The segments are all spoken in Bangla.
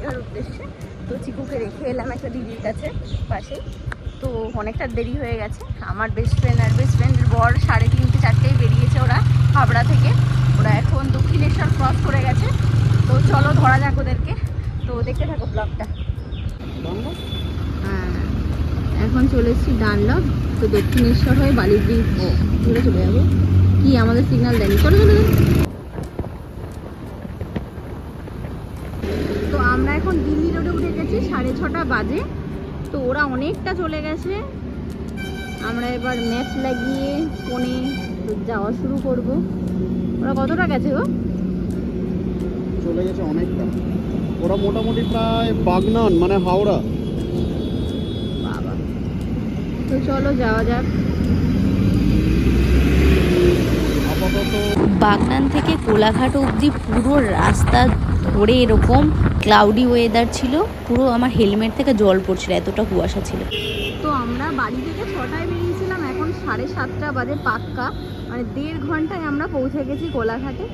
দীঘার উদ্দেশ্যে। তো চিকুকে রেখে এলাম একটা দিদির কাছে পাশে। তো অনেকটা দেরি হয়ে গেছে। আমার বেস্ট ফ্রেন্ডের বর 3:30 4টেই বেরিয়েছে ওরা হাবড়া থেকে। ওরা এখন দক্ষিণেশ্বর ক্রস করে গেছে। তো চলো ধরা যাক ওদেরকে। তো দেখতে থাকো ব্লগটা। হ্যাঁ, এখন চলে এসেছি ডানলপ। তো দক্ষিণেশ্বর হয়ে বালি ব্রিজ ধরে চলে যাবো। কি আমাদের সিগন্যাল দেয়নি, চলো চলো। তো আমরা এখন দিল্লি রোডে উঠে গেছি, 6:30 বাজে। তো ওরা অনেকটা চলে গেছে। আমরা এবার ম্যাপ লাগিয়ে ফোনে যাওয়া শুরু করব। ওরা কতটা গেছে গো? চলে গেছে অনেকটা। ওরা মোটামুটি প্রায় বাগনান মানে হাওড়া। বাবা, তো চলো যাওয়া যাক। আপাতত বাগনান থেকে কোলাঘাট অবধি পুরো রাস্তা ধরে এরকম ক্লাউডি ওয়েদার ছিল, পুরো আমার হেলমেট থেকে জল পড়ছিল, এতটা কুয়াশা ছিল। তো আমরা বাড়ি থেকে 6টায় বেরিয়েছিলাম, এখন 7:30 বাজে পাক্কা, মানে 1.5 ঘন্টায় আমরা পৌঁছে গেছি কোলাঘাটে।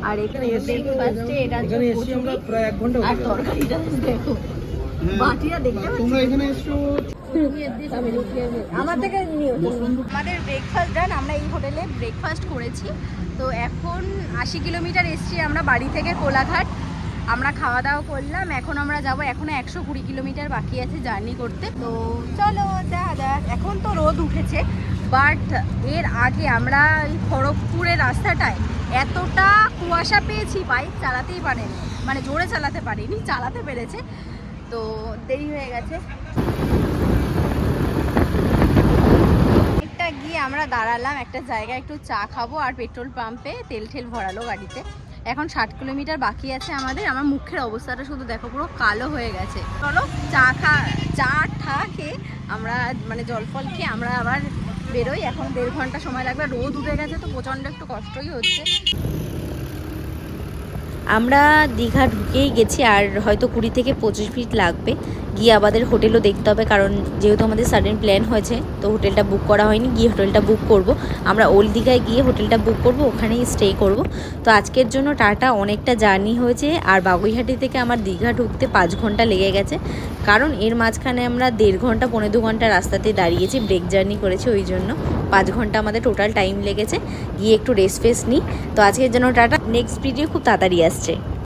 আর এখানে ব্রেকফাস্টে এটা আমরা প্রায় 1 ঘন্টা আর তরকারিটা দেখো, বাটিটা দেখতে তোমরা এখানে এসছো আমাদের ব্রেকফাস্ট ডান। আমরা এই হোটেলে ব্রেকফাস্ট করেছি। তো এখন 80 কিলোমিটার এসছি আমরা বাড়ি থেকে কোলাঘাট। আমরা খাওয়া দাওয়া করলাম, এখন আমরা যাব। এখনো 120 কিলোমিটার বাকি আছে জার্নি করতে। তো চলো দেখা যাক। এখন তো রোদ উঠেছে, বাট এর আগে আমরা এই খড়গপুরের রাস্তাটায় এতটা কুয়াশা পেয়েছি, বাইক চালাতেই পারেনি, মানে জোরে চালাতে পারিনি, চালাতে পেরেছে। তো দেরি হয়ে গেছে। একটা গিয়ে আমরা দাঁড়ালাম একটা জায়গায়, একটু চা খাবো আর পেট্রোল পাম্পে তেল ঠেল ভরালো গাড়িতে। এখন 60 কিলোমিটার বাকি আছে আমাদের। আমার মুখের অবস্থাটা শুধু দেখো, পুরো কালো হয়ে গেছে। চলো চা খেয়ে আমরা মানে জল ফল খেয়ে আমরা আবার বেরোই। এখন 1.5 ঘন্টা সময় লাগবে। রোদ উঠে গেছে তো প্রচণ্ড একটু কষ্টই হচ্ছে। আমরা দীঘা ঢুকেই গেছি, আর হয়তো 20 থেকে 25 মিনিট লাগবে। গিয়ে আমাদের হোটেলও দেখতে হবে, কারণ যেহেতু আমাদের সাডেন প্ল্যান হয়েছে, তো হোটেলটা বুক করা হয়নি। গিয়ে হোটেলটা বুক করব। আমরা ওল্ড দীঘায় গিয়ে হোটেলটা বুক করব, ওখানেই স্টে করব। তো আজকের জন্য টাটা, অনেকটা জার্নি হয়েছে। আর বাগুইহাটি থেকে আমার দীঘা ঢুকতে 5 ঘন্টা লেগে গেছে, কারণ এর মাঝখানে আমরা 1.5 ঘন্টা 1.25 ঘন্টা রাস্তাতে দাঁড়িয়েছি, ব্রেক জার্নি করেছি, ওই জন্য 5 ঘন্টা আমাদের টোটাল টাইম লেগেছে। গিয়ে একটু রেস্ট ফেস্ট নিই। তো আজকের জন্য টাটা, নেক্সট ভিডিও খুব তাড়াতাড়ি আসছে।